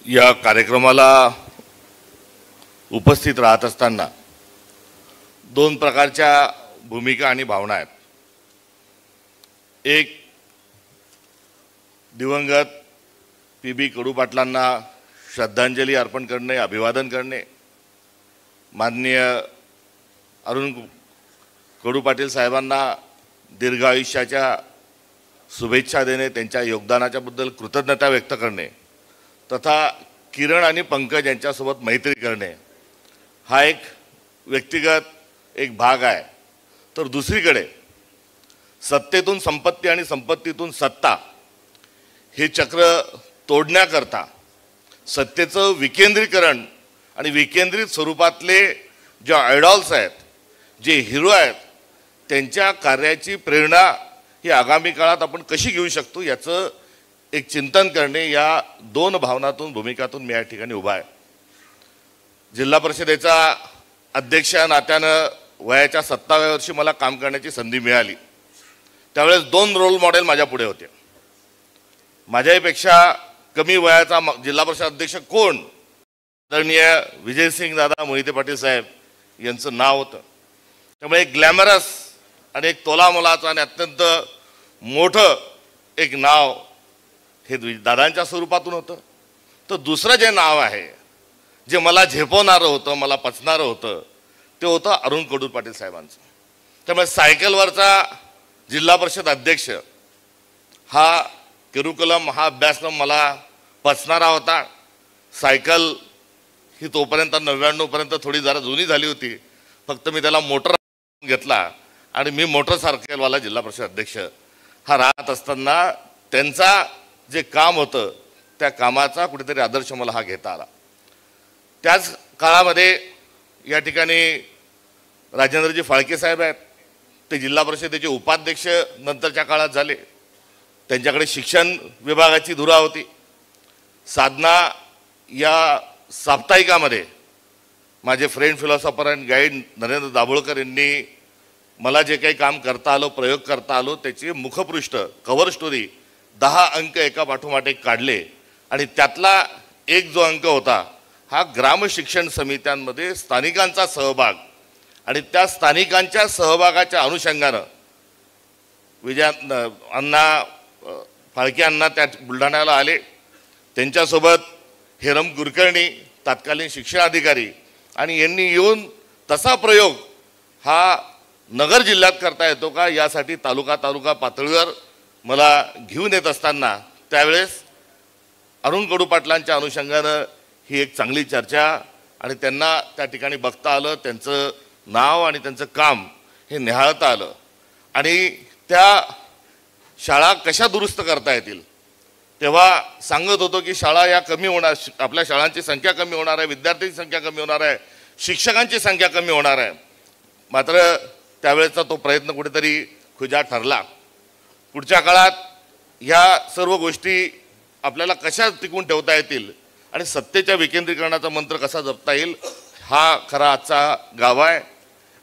या कार्यक्रमाला उपस्थित राहत असताना दोन प्रकारच्या भूमिका आणि भावना आहेत। एक, दिवंगत पी.बी. कडू पाटलांना श्रद्धांजली अर्पण करणे, अभिवादन करणे, माननीय अरुण कडू पाटील साहेबांना दीर्घ आयुष्याच्या शुभेच्छा देणे, त्यांच्या योगदानाच्या बद्दल कृतज्ञता व्यक्त करणे तथा किरण आणि पंकज यांच्यासोबत मैत्री करणे हा एक व्यक्तिगत एक भाग आहे। तर दुसरीकडे सत्तेतून संपत्ती आणि संपत्तीतून सत्ता हे चक्र तोडण्याकरता सत्तेचं विकेंद्रीकरण आणि विकेंद्रित स्वरूपातले जे आयडॉल्स आहेत, जे हिरो आहेत, त्यांच्या कार्याची प्रेरणा ही आगामी काळात आपण कशी घेऊ शकतो याचं एक चिंतन करणे, या दोन भावनातून भूमिकातून मी या ठिकाणी उभा आहे। जिल्हा परिषदेचा अध्यक्ष नात्यानं वयाच्या 27व्या वर्षी मला काम करण्याची संधी मिळाली। त्यावेळेस दोन रोल मॉडेल माझ्या पुढे होते। माझ्यापेक्षा कमी वयाचा जिल्हा परिषद अध्यक्ष कोण? आदरणीय विजयसिंग दादा मोहिते पाटील साहेब यांचं नाव होतं। त्यामुळे एक ग्लॅमरस आणि एक तोलामोलाचं आणि अत्यंत मोठं एक नाव हे दादांच्या स्वरूपातून होतं। तर दुसरं जे नाव आहे, जे मला झेपवणारं होतं, मला पचणारं होतं, ते होतं अरुण कडू पाटील साहेबांचं। त्यामुळे सायकलवरचा जिल्हा परिषद अध्यक्ष हा करिक्युलम, हा अभ्यासक्रम मला पचणारा होता। सायकल ही तोपर्यंत 99 पर्यंत थोडी जरा जुनी झाली होती, फक्त मी त्याला मोटर घेतला आणि मी मोटरसायकलवाला जिल्हा परिषद अध्यक्ष हा राहत असताना त्यांचा जे काम होतं त्या कामाचा कुठेतरी आदर्श मला हा घेता आला। त्याच काळामध्ये या ठिकाणी राजेंद्रजी फाळके साहेब आहेत, ते जिल्हा परिषदेचे उपाध्यक्ष नंतरच्या काळात झाले। त्यांच्याकडे शिक्षण विभागाची धुरा होती। साधना या साप्ताहिकामध्ये माझे friend, philosopher and guide Narendra Dabholkar यांनी मला जे काही काम करता आलं, प्रयोग करता आलो, त्याचे मुखपृष्ठ, कव्हर स्टोरी 10 अंक एका पाठोपाठ एक काढले आणि त्यातला एक जो अंक होता हा ग्राम शिक्षण समित्यांमध्ये स्थानिकांचा सहभाग आणि त्या स्थानिकांच्या सहभागाच्या अनुषंगानं विजय अण्णा फाळके अण्णा त्या बुलढाण्याला आले। त्यांच्यासोबत हेरम कुलकर्णी तत्कालीन शिक्षण अधिकारी आणि यांनी येऊन तसा प्रयोग हा नगर जिल्ह्यात करता येतो का यासाठी तालुका पातळीवर मला घेऊन येत असताना त्यावेळेस अरुण कडू पाटलांच्या अनुषंगानं ही एक चांगली चर्चा आणि त्यांना त्या ठिकाणी बघता आलं, त्यांचं नाव आणि त्यांचं काम हे निहाळता आलं आणि त्या शाळा कशा दुरुस्त करता येतील तेव्हा सांगत होतो की शाळा या कमी होणार, आपल्या शाळांची संख्या कमी होणार आहे, विद्यार्थ्यांची संख्या कमी होणार आहे, शिक्षकांची संख्या कमी होणार आहे। मात्र त्यावेळेचा तो प्रयत्न कुठेतरी खुजा ठरला। पुढच्या काळात ह्या सर्व गोष्टी आपल्याला कशा टिकवून ठेवता येतील आणि सत्तेच्या विकेंद्रीकरणाचा मंत्र कसा जपता येईल हा खरा आजचा गाभा आहे।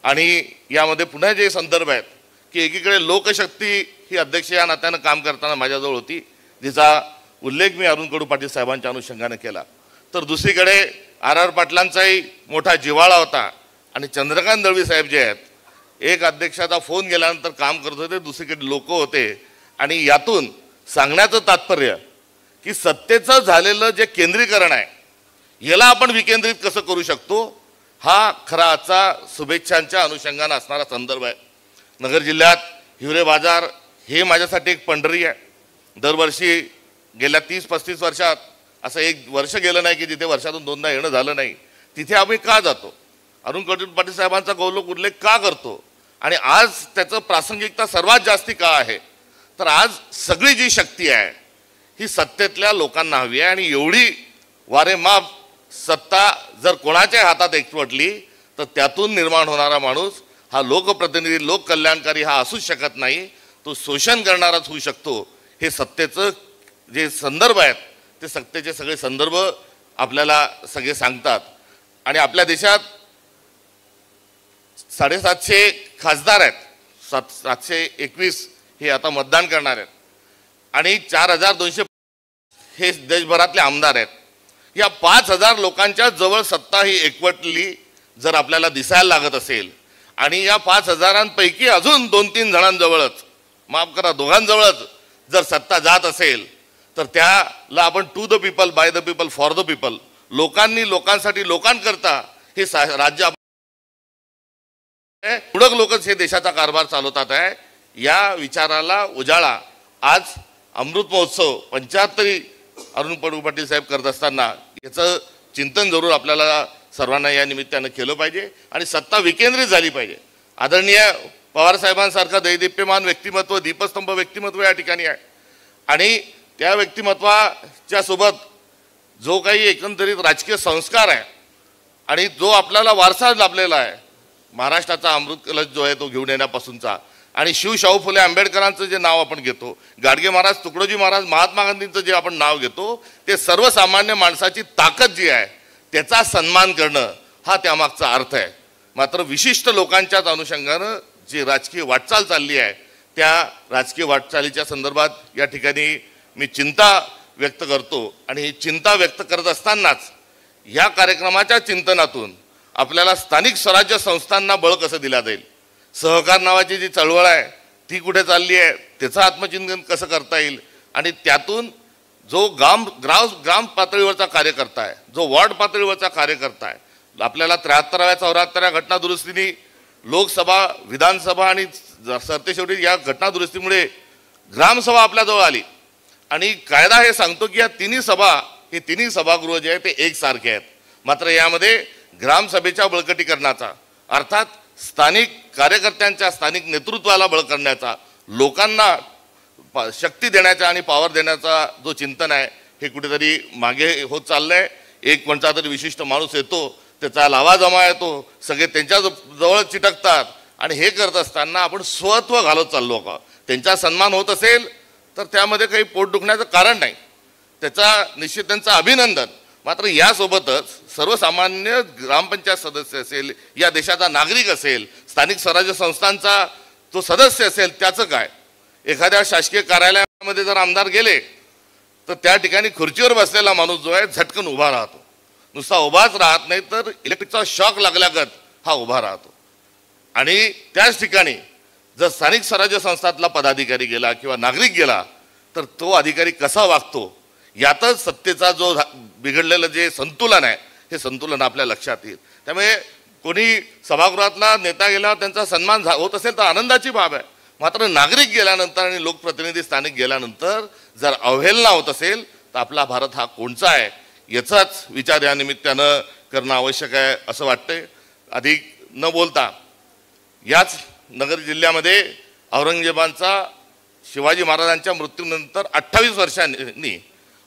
आणि यामध्ये पुन्हा जे संदर्भ आहेत की एकीकडे लोकशक्ती ही अध्यक्ष या नात्यानं काम करताना माझ्याजवळ होती, जिचा उल्लेख मी अरुण कडू पाटील साहेबांच्या अनुषंगाने केला, तर दुसरीकडे आर पाटलांचाही मोठा जिव्हाळा होता आणि चंद्रकांत दळवी साहेब जे आहेत, एक अध्यक्षाचा फोन गेल्यानंतर काम करत होते, दुसरीकडे लोक होते। आणि यातून सांगण्याचं तात्पर्य की सत्तेचं झालेलं जे केंद्रीकरण आहे याला आपण विकेंद्रित कसं करू शकतो हा खरा आजचा शुभेच्छांच्या अनुषंगाने असणारा संदर्भ आहे। नगर जिल्ह्यात हिवरे बाजार हे माझ्यासाठी एक पंढरी आहे। दरवर्षी गेल्या 30-35 वर्षात असं एक वर्ष गेलं नाही की जिथे वर्षातून 2दा येणं झालं नाही। तिथे आम्ही का जातो, अरुण कडू पाटील साहेबांचा गौरव उल्लेख का करतो आणि आज त्याचं प्रासंगिकता सर्वात जास्ती का आहे, तर आज सगळी जी शक्ती आहे ही सत्तेतल्या लोकांना हवी आहे आणि एवढी वारेमाप सत्ता जर कोणाच्या हातात एकवटली तर त्यातून निर्माण होणारा माणूस हा लोकप्रतिनिधी, लोककल्याणकारी हा असूच शकत नाही, तो शोषण करणाराच होऊ शकतो। हे सत्तेचं जे संदर्भ आहेत ते सत्तेचे सगळे संदर्भ आपल्याला सगळे सांगतात। आणि आपल्या देशात 750 खासदार आहेत, 721 हे आता मतदान करणार आहेत आणि 4200 हे देशभरातले आमदार आहेत। या 5,000 लोकांच्या जवळ सत्ता ही एकवटली जर आपल्याला दिसायला लागत असेल आणि या 5,000 अजून 2-3 जणांजवळच, माफ करा, दोघांजवळच जर सत्ता जात असेल तर त्याला आपण to the people, by the people, for the people, लोकांनी लोकांसाठी लोकांकरता हे राज्य पुढक लोकच हे देशाचा कारभार चालवतात आहे. या विचाराला उजाळा आज अमृत महोत्सव 75 अरुण पाटील साहेब करत असताना याचं चिंतन जरूर आपल्याला सर्वांना या निमित्तानं केलं पाहिजे आणि सत्ता विकेंद्रित झाली पाहिजे. आदरणीय पवार साहेबांसारखं दैदिप्यमान व्यक्तिमत्व, दीपस्तंभ व्यक्तिमत्व या ठिकाणी आहे आणि त्या व्यक्तिमत्वाच्या सोबत जो काही एकंदरीत राजकीय संस्कार आहे आणि जो आपल्याला वारसा लाभलेला आहे, महाराष्ट्राचा अमृत कलश जो आहे तो घेऊन येण्यापासूनचा, आणि शाहू फुले आंबेडकरांचं जे नाव आपण घेतो, गाडगे महाराज, तुकडोजी महाराज, महात्मा गांधींचं जे आपण नाव घेतो, ते सर्वसामान्य माणसाची ताकद जी आहे त्याचा सन्मान करणं हा त्यामागचा अर्थ आहे. मात्र विशिष्ट लोकांच्याच अनुषंगानं जी राजकीय वाटचाल चालली आहे त्या राजकीय वाटचालीच्या संदर्भात या ठिकाणी मी चिंता व्यक्त करतो आणि ही चिंता व्यक्त करत असतानाच या कार्यक्रमाच्या चिंतनातून आपल्याला स्थानिक स्वराज्य संस्थांना बळ कसं दिलं जाईल, सहकार नावाची जी चळवळ आहे ती कुठे चालली आहे, त्याचं आत्मचिंतन कसं करता येईल आणि त्यातून जो ग्राम पातळीवरचा कार्यकर्ता आहे, जो वॉर्ड पातळीवरचा कार्यकर्ता आहे, आपल्याला 73व्या 74व्या घटना दुरुस्तीने लोकसभा, विधानसभा आणि सरतेशेवटी या घटना दुरुस्तीमुळे ग्रामसभा आपल्याजवळ आली आणि कायदा हे सांगतो की या तिन्ही सभागृह जे आहे ते एकसारखे आहेत. मात्र यामध्ये ग्रामसभेच्या बळकटीकरणाचा, अर्थात स्थानिक कार्यकर्त्यांच्या, स्थानिक नेतृत्वाला बळ करण्याचा, लोकांना शक्ती देण्याचा आणि पॉवर देण्याचा जो चिंतन आहे हे कुठेतरी मागे होत चाललंय. एक कोणता तरी विशिष्ट माणूस येतो, त्याचा लावा जमा येतो, सगळे त्यांच्या जवळ चिटकतात आणि हे करत असताना आपण स्वत्व घालत चाललो का? त्यांचा सन्मान होत असेल तर त्यामध्ये काही पोट दुखण्याचं कारण नाही, त्याचा निश्चित त्यांचं अभिनंदन. मात्र यासोबतच सर्वसामान्य ग्रामपंचायत सदस्य असेल, या देशाचा नागरिक असेल, स्थानिक स्वराज्य संस्थांचा जो सदस्य असेल त्याचं काय? एखाद्या शासकीय कार्यालयामध्ये जर आमदार गेले तर त्या ठिकाणी खुर्चीवर बसलेला माणूस जो आहे झटकन उभा राहतो, नुसता उभाच राहत नाही तर इलेक्ट्रिकचा शॉक लागल्यागत हा उभा राहतो. आणि त्याच ठिकाणी जर स्थानिक स्वराज्य संस्थातला पदाधिकारी गेला किंवा नागरिक गेला तर तो अधिकारी कसा वागतो यातच सत्तेचा जो बिघडलेलं जे संतुलन आहे हे संतुलन आपल्या लक्षात येईल. त्यामुळे कोणी सभागृहातला नेता गेल्यावर त्यांचा सन्मान होत असेल तर आनंदाची बाब आहे. मात्र नागरिक गेल्यानंतर आणि लोकप्रतिनिधी स्थानिक गेल्यानंतर जर अवहेलना होत असेल तर आपला भारत हा कोणचा आहे याचाच विचार या निमित्तानं करणं आवश्यक आहे असं वाटतंय. अधिक न बोलता याच नगर जिल्ह्यामध्ये औरंगजेबांचा शिवाजी महाराजांच्या मृत्यूनंतर 28 वर्षांनी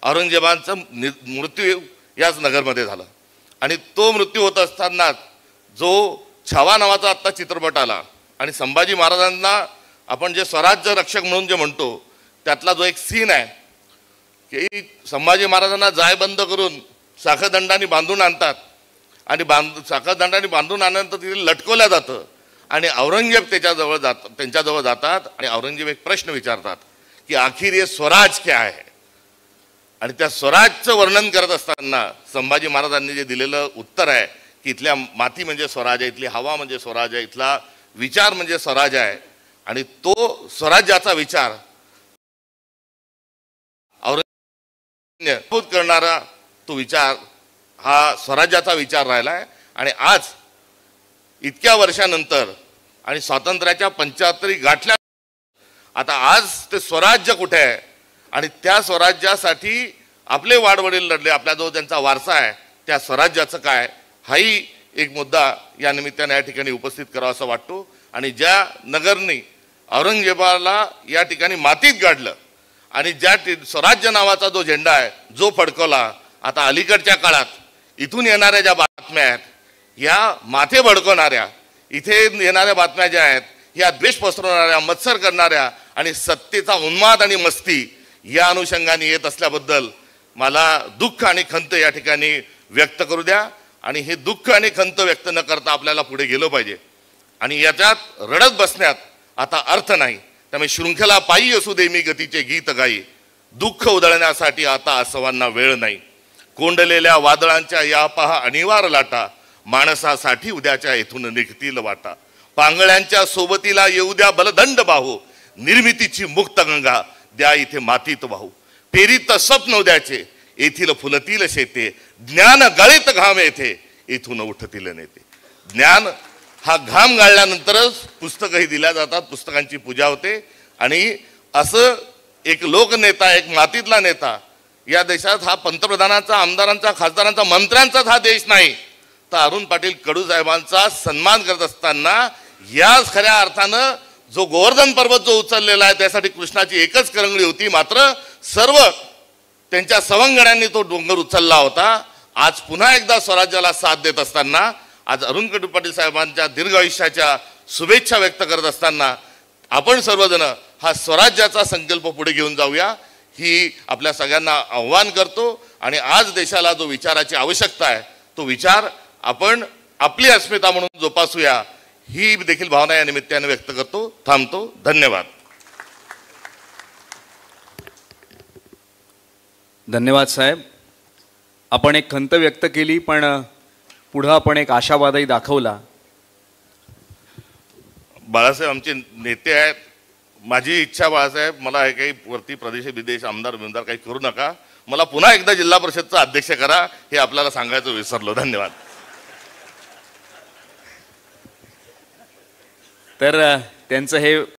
औरंगजेबांचा मृत्यू याच नगरमध्ये झाला आणि तो मृत्यू होत असताना जो छावा नावाचा आत्ता चित्रपट आला आणि संभाजी महाराजांना आपण जे स्वराज्य रक्षक म्हणून जे म्हणतो त्यातला जो एक सीन आहे की संभाजी महाराजांना जायबंद करून साखळदंडाने बांधून आणतात आणि साखळदंडाने बांधून आणल्यानंतर तिथे लटकवल्या जातं आणि औरंगजेब त्यांच्याजवळ जातात आणि औरंगजेब एक प्रश्न विचारतात की आखिर ये स्वराज क्या है. आणि त्या स्वराजचं वर्णन करत असताना संभाजी महाराजांनी जे दिलेलं उत्तर आहे की इथल्या माती म्हणजे स्वराज आहे, इथली हवा म्हणजे स्वराज आहे, इथला विचार म्हणजे स्वराज आहे आणि तो स्वराज्याचा विचार औरंगजेब करणारा तो विचार हा स्वराज्याचा विचार राहिला आहे. आणि आज इतक्या वर्षानंतर आणि स्वातंत्र्याच्या 75 गाठल्या, आता आज ते स्वराज्य कुठे आहे आणि त्या स्वराज्यासाठी आपले वाडवडील लढले, आपल्याजवळ त्यांचा वारसा आहे, त्या स्वराज्याचं काय हाही एक मुद्दा या निमित्ताने या ठिकाणी उपस्थित करावा असं वाटतो. आणि ज्या नगरने औरंगजेबाला या ठिकाणी मातीत गाडलं आणि ज्या स्वराज्य नावाचा जो झेंडा आहे जो फडकवला, आता अलीकडच्या काळात इथून येणाऱ्या ज्या बातम्या आहेत या माथे भडकवणाऱ्या, इथे येणाऱ्या बातम्या ज्या आहेत या द्वेष पसरवणाऱ्या, मत्सर करणाऱ्या आणि सत्तेचा उन्माद आणि मस्ती या अनुषंगाने येत असल्याबद्दल मला दुःख आणि खंत या ठिकाणी व्यक्त करू द्या. आणि हे दुःख आणि खंत व्यक्त न करता आपल्याला पुढे गेलो पाहिजे आणि याच्यात रडत बसण्यात आता अर्थ नाही. त्यामुळे शृंखला पायी असू दे मी गतीचे गीत गाई, दुःख उधळण्यासाठी आता आसवांना वेळ नाही. कोंडलेल्या वादळांच्या या पहा अनिवार्य लाटा, माणसासाठी उद्याच्या येथून निघतील वाटा. पांगळ्यांच्या सोबतीला येऊ द्या बलदंड बाहू, निर्मितीची मुक्त गंगा द्या इथे मातीत वाहू. पेरीत स्वप्न उद्याचे, येथील फुलतील शेते, ज्ञान गळीत घाम येथे, येथून उठतील नेते. ज्ञान हा घाम गाळल्यानंतरच पुस्तकही दिल्या जातात, पुस्तकांची पूजा होते. आणि असं एक लोकनेता, एक मातीतला नेता या देशात, हा पंतप्रधानांचा, आमदारांचा, खासदारांचा, मंत्र्यांचाच हा देश नाही, तर अरुण पाटील कडू साहेबांचा सन्मान करत असताना याच खऱ्या अर्थानं जो गोवर्धन पर्वत जो उचललेला आहे त्यासाठी कृष्णाची एकच करंगळी होती, मात्र सर्व त्यांच्या सवंगड्यांनी तो डोंगर उचलला होता. आज पुन्हा एकदा स्वराज्याला साथ देत असताना, आज अरुण कडू पाटील साहेबांच्या दीर्घ आयुष्याच्या शुभेच्छा व्यक्त करत असताना आपण सर्वजण हा स्वराज्याचा संकल्प पुढे घेऊन जाऊया, ही आपल्या सगळ्यांना आव्हान करतो. आणि आज देशाला जो विचाराची आवश्यकता आहे तो विचार आपण आपली अस्मिता म्हणून जोपासूया, ही देखील भावना या निमित्ताने व्यक्त करतो. थांबतो. धन्यवाद. धन्यवाद साहेब. आपण एक खंत व्यक्त केली, पण पुढे आपण एक आशावादही दाखवला. बाळासाहेब आमचे नेते आहेत. माझी इच्छा बाळासाहेब, मला हे काही वरती प्रदेश विदेश आमदार बिमदार काही करू नका, मला पुन्हा एकदा जिल्हा परिषदचा अध्यक्ष करा, हे आपल्याला सांगायचं विसरलो. धन्यवाद. तर त्यांचं हे